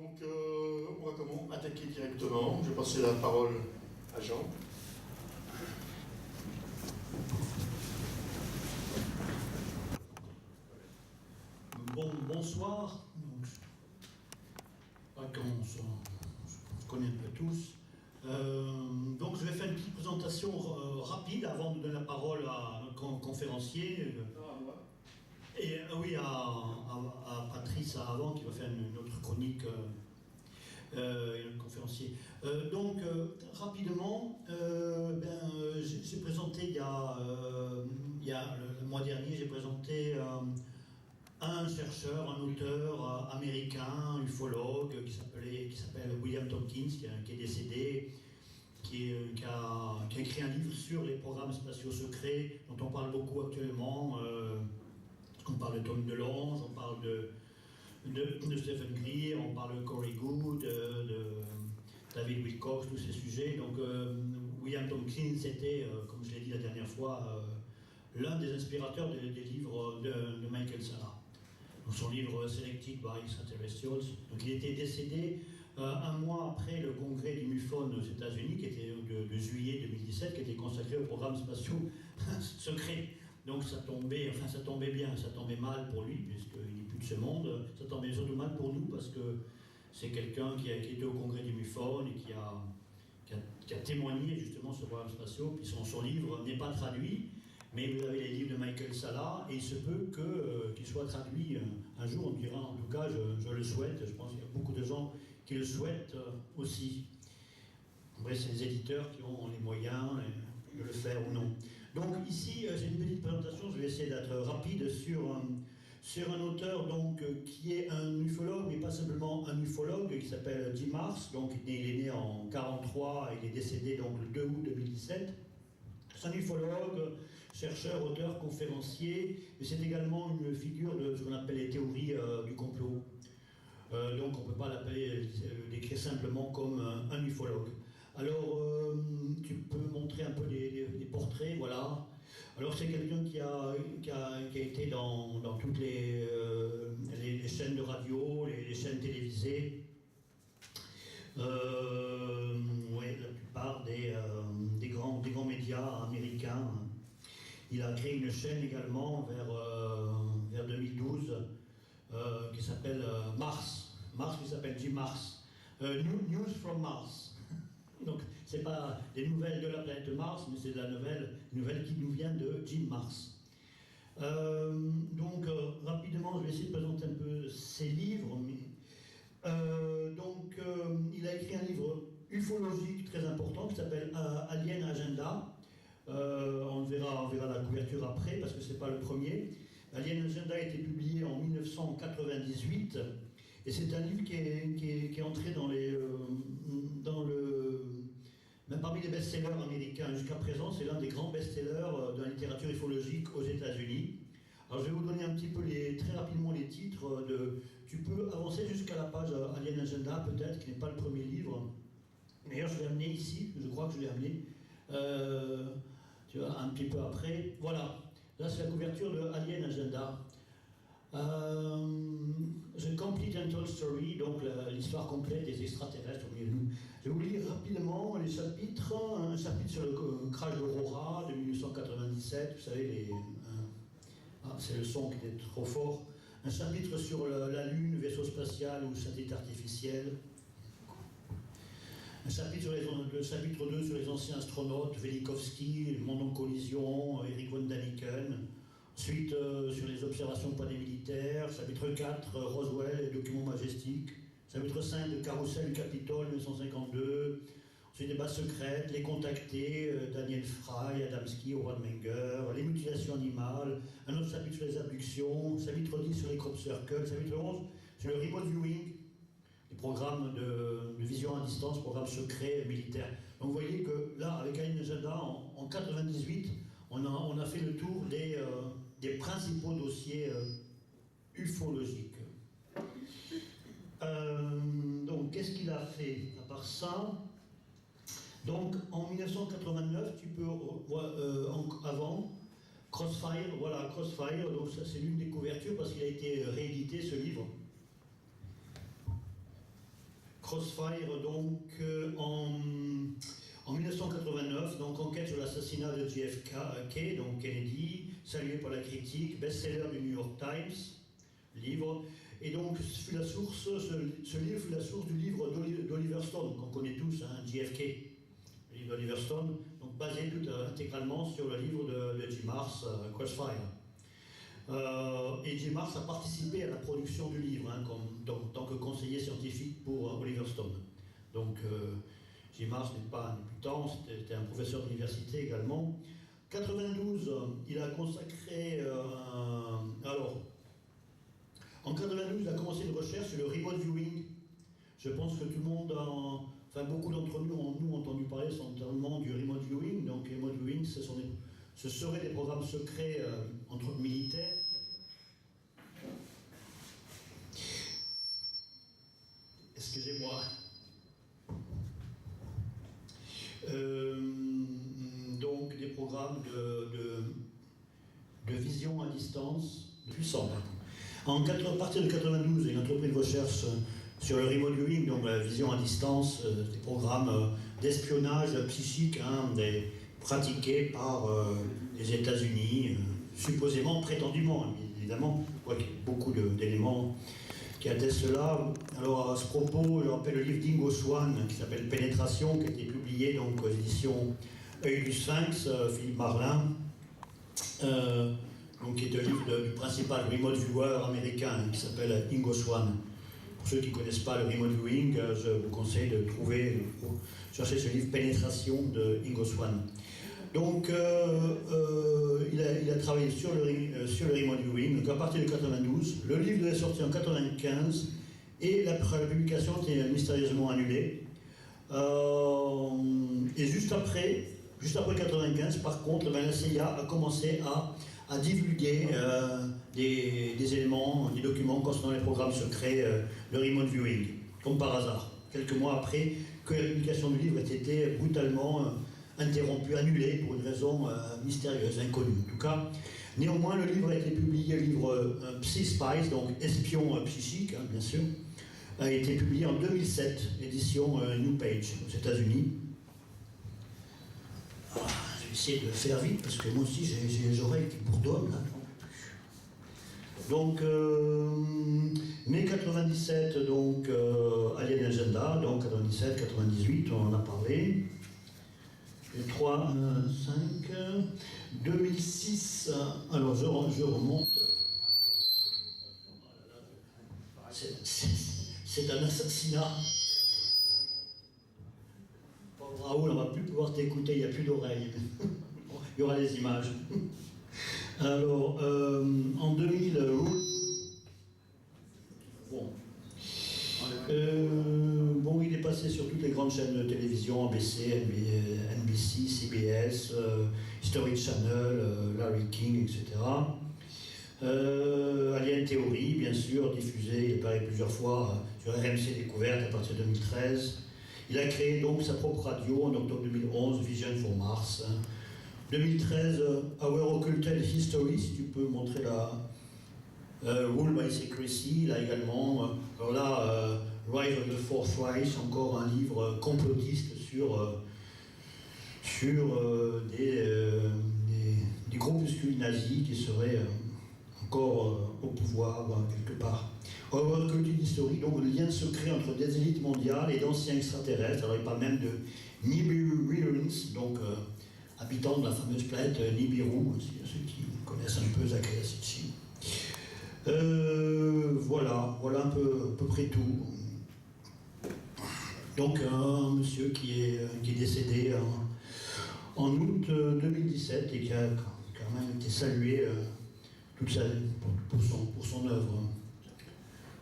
Donc, on va comment attaquer directement. Je vais passer la parole à Jean. Bonsoir. Pas qu'on se connaît un peu tous. Donc je vais faire une petite présentation rapide avant de donner la parole à notre conférencier. Et oui, à Patrice avant qui va faire une autre chronique, et notre conférencier. Rapidement, j'ai présenté il y a le mois dernier, j'ai présenté un chercheur, un auteur américain, ufologue, qui s'appelle William Tompkins, qui est décédé, qui a écrit un livre sur les programmes spatiaux secrets, dont on parle beaucoup actuellement. On parle de Tom DeLonge, on parle de Stephen Greer, on parle de Corey Goode, de David Wilcox, tous ces sujets. Donc William Tompkins était, comme je l'ai dit la dernière fois, l'un des inspirateurs des livres de Michael Salla. Donc son livre Selected by Extraterrestrials. Donc il était décédé un mois après le congrès du MUFON aux États-Unis, qui était de juillet 2017, qui était consacré aux programmes spatiaux secrets. Donc ça tombait bien, ça tombait mal pour lui, puisqu'il n'est plus de ce monde. Ça tombait surtout mal pour nous, parce que c'est quelqu'un qui était au congrès du MUFON et qui a témoigné justement sur les programmes spatiaux. Puis son livre n'est pas traduit, mais vous avez les livres de Michael Salla, et il se peut qu'il soit traduit un jour, on dira. En tout cas, je le souhaite. Je pense qu'il y a beaucoup de gens qui le souhaitent aussi. Après, c'est les éditeurs qui ont les moyens de le faire ou non. Donc ici, j'ai une petite présentation, je vais essayer d'être rapide sur un auteur qui est un ufologue, mais pas simplement un ufologue, qui s'appelle Jim Marrs. Donc il est né en 1943, il est décédé donc le 2 août 2017. C'est un ufologue, chercheur, auteur, conférencier, mais c'est également une figure de ce qu'on appelle les théories du complot. Donc on ne peut pas décrire simplement comme un ufologue. Alors, tu peux montrer un peu les portraits, voilà. Alors c'est quelqu'un qui a été dans toutes les chaînes de radio, les chaînes télévisées. La plupart des grands médias américains. Il a créé une chaîne également vers 2012 qui s'appelle Mars. Qui s'appelle Jim Marrs. News from Mars. Donc, c'est pas des nouvelles de la planète Mars, mais c'est la nouvelle qui nous vient de Jim Marrs. Rapidement, je vais essayer de présenter un peu ses livres. Il a écrit un livre ufologique très important qui s'appelle Alien Agenda. On verra la couverture après, parce que c'est pas le premier. Alien Agenda a été publié en 1998. Et c'est un livre qui est entré même parmi les best-sellers américains jusqu'à présent. C'est l'un des grands best-sellers de la littérature ufologique aux États-Unis. Alors je vais vous donner un petit peu très rapidement les titres. Tu peux avancer jusqu'à la page Alien Agenda peut-être, qui n'est pas le premier livre. D'ailleurs je l'ai amené ici, je crois que je l'ai amené. Tu vois, un petit peu après. Voilà, là c'est la couverture de Alien Agenda. The Complete Untold Story, donc l'histoire complète des extraterrestres au milieu de nous. Je vais vous lire rapidement les chapitres. Un chapitre sur le crash d'Aurora de 1997, vous savez, c'est le son qui est trop fort. Un chapitre sur la Lune, vaisseau spatial ou satellite artificiel. Le chapitre 2 sur les anciens astronautes, Velikovsky, le monde en collision, Eric von Daniken. Ensuite, sur les observations par des militaires. Chapitre 4, Roswell, les documents majestiques. Chapitre 5, le carrousel du Capitole, 1952. Ensuite, les bases secrètes, les contactés, Daniel Fry, Adamski, Howard Menger, les mutilations animales. Un autre chapitre sur les abductions. Chapitre 10 sur les crop circles. Chapitre 11 sur le remote viewing, les programmes de vision à distance, programmes secrets militaires. Donc vous voyez que là, avec Alien Agenda, en 1998, on a fait le tour des principaux dossiers ufologiques. Donc, qu'est-ce qu'il a fait à part ça? Donc, en 1989, tu peux, avant, Crossfire, voilà, Crossfire, donc ça c'est l'une des couvertures parce qu'il a été réédité ce livre. Crossfire, donc, en 1989, donc enquête sur l'assassinat de JFK, donc Kennedy, salué par la critique, best-seller du New York Times, livre. Et donc, ce livre fut la source du livre d'Oliver Stone, qu'on connaît tous, hein, JFK, le livre d'Oliver Stone, donc basé intégralement sur le livre de Jim Marrs, Crossfire. Et Jim Marrs a participé à la production du livre, hein, en tant que conseiller scientifique pour Oliver Stone. Donc, Jim Marrs n'est pas un débutant, c'était un professeur d'université également. En 92, il a consacré... en 92, il a commencce une recherche sur le remote viewing. Je pense que tout le monde, enfin beaucoup d'entre nous ont entendu parler certainement du remote viewing. Donc, remote viewing, ce seraient des programmes secrets entre militaires. Excusez-moi. Donc des programmes de vision à distance puissants. À partir de 92, il a entrepris une recherche sur le remote viewing, donc la vision à distance, des programmes d'espionnage psychique, hein, pratiqués par les États-Unis, supposément, prétendument, évidemment, je crois qu'il y a beaucoup d'éléments qui attestent cela. Alors à ce propos, je rappelle le livre d'Ingo Swann qui s'appelle Pénétration, qui a été publié donc aux éditions Œil du Sphinx, Philippe Marlin, donc qui est un livre du principal remote viewer américain qui s'appelle Ingo Swann. Pour ceux qui ne connaissent pas le remote viewing, je vous conseille de chercher ce livre Pénétration de Ingo Swann. Donc il a travaillé sur le remote viewing, donc à partir de 92. Le livre devait sortir en 95 et la publication était mystérieusement annulée. Et juste après 95, par contre, la CIA a commencé à divulguer des éléments, des documents concernant les programmes secrets, le remote viewing, comme par hasard, quelques mois après que la publication du livre ait été brutalement interrompu, annulé pour une raison mystérieuse, inconnue. En tout cas, néanmoins, le livre a été publié, le livre Psy-Spies, donc espion psychique, hein, bien sûr, a été publié en 2007, édition New Page, aux États-Unis. Je vais essayer de faire vite, parce que moi aussi, j'ai les oreilles qui bourdonnent, là. Donc, mai 97, donc, Alien Agenda, donc 97, 98, on en a parlé. 3, 5, 2006, alors je remonte. C'est un assassinat. Pauvre Raoul, on ne va plus pouvoir t'écouter, il n'y a plus d'oreilles. Il y aura les images. Alors, en 2000, bon, il est passé sur toutes les grandes chaînes de télévision, ABC, NBC, CBS, History Channel, Larry King, etc. Alien Theory, bien sûr, diffusé, il est apparu plusieurs fois sur RMC Découverte à partir de 2013. Il a créé donc sa propre radio en octobre 2011, Vision for Mars. 2013, Our Occulted History, si tu peux montrer la Rule by Secrecy, là également. Alors là, Rise of the Fourth Reich, encore un livre complotiste sur des groupuscules nazis qui seraient encore au pouvoir quelque part. Our Occulted History, donc le lien secret entre des élites mondiales et d'anciens extraterrestres. Alors il parle même de Nibiruans, donc habitants de la fameuse planète Nibiru, ceux qui connaissent un peu Zacharias Sitchin. Voilà à peu près tout. Donc un monsieur qui est décédé en août 2017 et qui a quand même été salué toute sa vie pour son œuvre.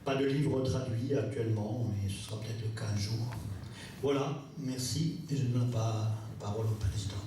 Pas de livre traduit actuellement, mais ce sera peut-être le cas un jour. Voilà, merci, et je donne la parole au président.